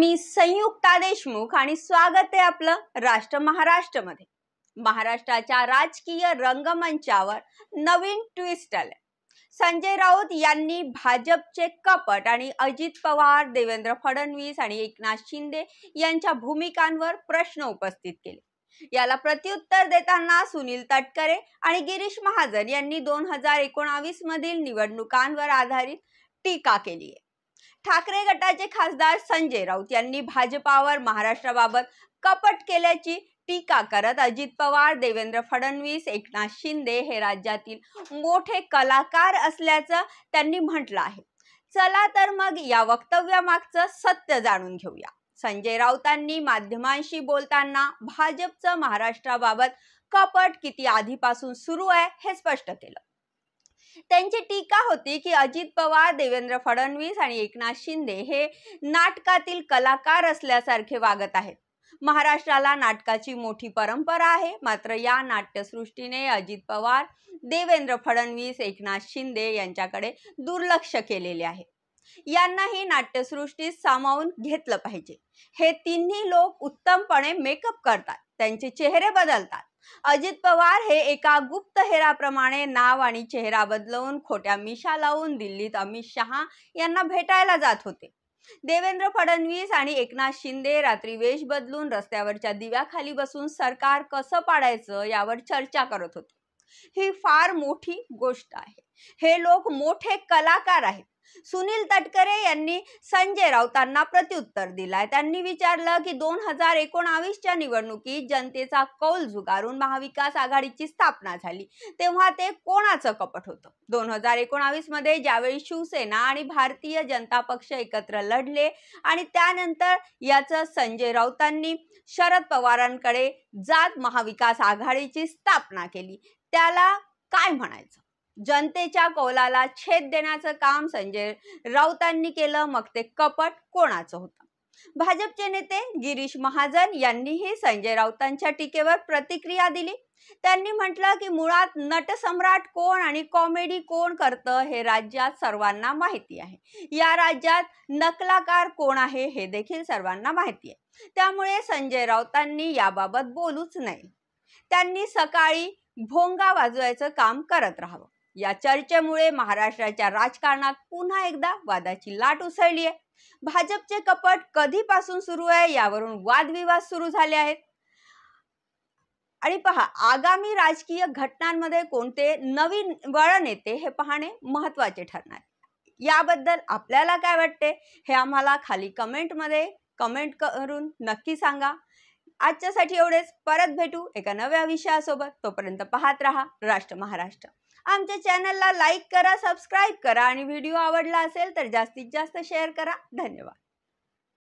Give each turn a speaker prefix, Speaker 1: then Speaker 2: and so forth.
Speaker 1: मी संयुक्ता देशमुख आणि स्वागत आहे आपलं राष्ट्र महाराष्ट्रमध्ये। महाराष्ट्राच्या राजकीय रंगमंचावर नवीन ट्विस्ट आले। संजय राऊत यांनी भाजपचे कपट आणि अजित पवार, देवेंद्र फडणवीस आणि एकनाथ शिंदे यांच्या भूमिकांवर प्रश्न उपस्थित केले। याला प्रत्युत्तर देताना सुनील तटकरे आणि गिरीश महाजन यांनी 2019 मधील निवडणुकांवर आधारित टीका केली आहे। ठाकरे गटाचे खासदार संजय राऊत यांनी भाजपावर महाराष्ट्राबाबत कपट केल्याची टीका करत अजित पवार, देवेंद्र फडणवीस, एकनाथ शिंदे हे राज्यातील मोठे कलाकार असल्याचं त्यांनी म्हटलं आहे। चला तर मग या वक्तव्यामागचं सत्य जाणून घेऊया। संजय राऊतांनी माध्यमांशी बोलताना भाजपचं महाराष्ट्राबाबत कपट किती आधीपासून सुरू आहे हे स्पष्ट केलं। त्यांची टीका होती की अजित पवार, देवेंद्र फडणवीस आणि एकनाथ शिंदे हे नाटकातील कलाकार असल्यासारखे वागत आहेत। महाराष्ट्राला नाटकाची मोठी परंपरा आहे, मात्र या नाट्यसृष्टीने अजित पवार, देवेंद्र फडणवीस, एकनाथ शिंदे यांच्याकडे दुर्लक्ष केलेले आहे। यांनाही नाट्यसृष्टीत सामावून घेतलं पाहिजे। हे तिन्ही लोक उत्तमपणे मेकअप करतात, त्यांचे चेहरे बदलतात। अजित पवार हे एका गुप्तहेराप्रमाणे नाव आणि चेहरा बदलवून खोट्या मिशा लावून दिल्लीत अमित शहा यांना भेटायला जात होते। देवेंद्र फडणवीस आणि एकनाथ शिंदे रात्री वेश बदलून रस्त्यावरच्या दिव्याखाली बसून सरकार कसं पाडायचं यावर चर्चा करत होते। ही फार मोठी गोष्ट आहे। हे लोक मोठे कलाकार आहेत। सुनील तटकरे यांनी संजय राऊतांना प्रत्युत्तर दिलाय। त्यांनी विचारलं की 2019च्या निवडणुकीत जनतेचा कौल झुगारून महाविकास आघाडीची स्थापना झाली, तेव्हा ते कोणाचं कपट होतं? 2019 मध्ये ज्यावेळी शिवसेना आणि भारतीय जनता पक्ष एकत्र लढले आणि त्यानंतर याचं संजय राऊतांनी शरद पवारांकडे जात महाविकास आघाडीची स्थापना केली, त्याला काय म्हणायचं? जनतेच्या कौलाला छेद देण्याचं काम संजय राऊतांनी केलं, मग ते कपट कोणाचं होतं? भाजपचे नेते गिरीश महाजन यांनीही संजय राऊतांच्या टीकेवर प्रतिक्रिया दिली। त्यांनी म्हटलं की मुळात नटसम्राट कोण आणि कॉमेडी कोण करतं हे राज्यात सर्वांना माहिती आहे। या राज्यात नकलाकार कोण आहे हे देखील सर्वांना माहिती आहे। त्यामुळे संजय राऊतांनी याबाबत बोलूच नये। त्यांनी सकाळी भोंगा वाजवायचं काम करत राहावं। या चर्चेमुळे महाराष्ट्राच्या राजकारणात पुन्हा एकदा वादाची लाट उसळली आहे। भाजपचे कपट कधीपासून सुरू आहे यावरून वादविवाद सुरू झाले आहेत। आणि पहा, आगामी राजकीय घटनांमध्ये कोणते नवीन वळण येते हे पाहणे महत्त्वाचे ठरणार। याबद्दल आपल्याला काय वाटते हे आम्हाला खाली कमेंटमध्ये कमेंट करून नक्की सांगा। आजच्यासाठी एवढेच। परत भेटू एका नव्या विषयासोबत। तोपर्यंत पाहत रहा राष्ट्र महाराष्ट्र। आमच्या चॅनलला लाईक करा, सबस्क्राईब करा आणि व्हिडिओ आवडला असेल तर जास्तीत जास्त शेअर करा। धन्यवाद।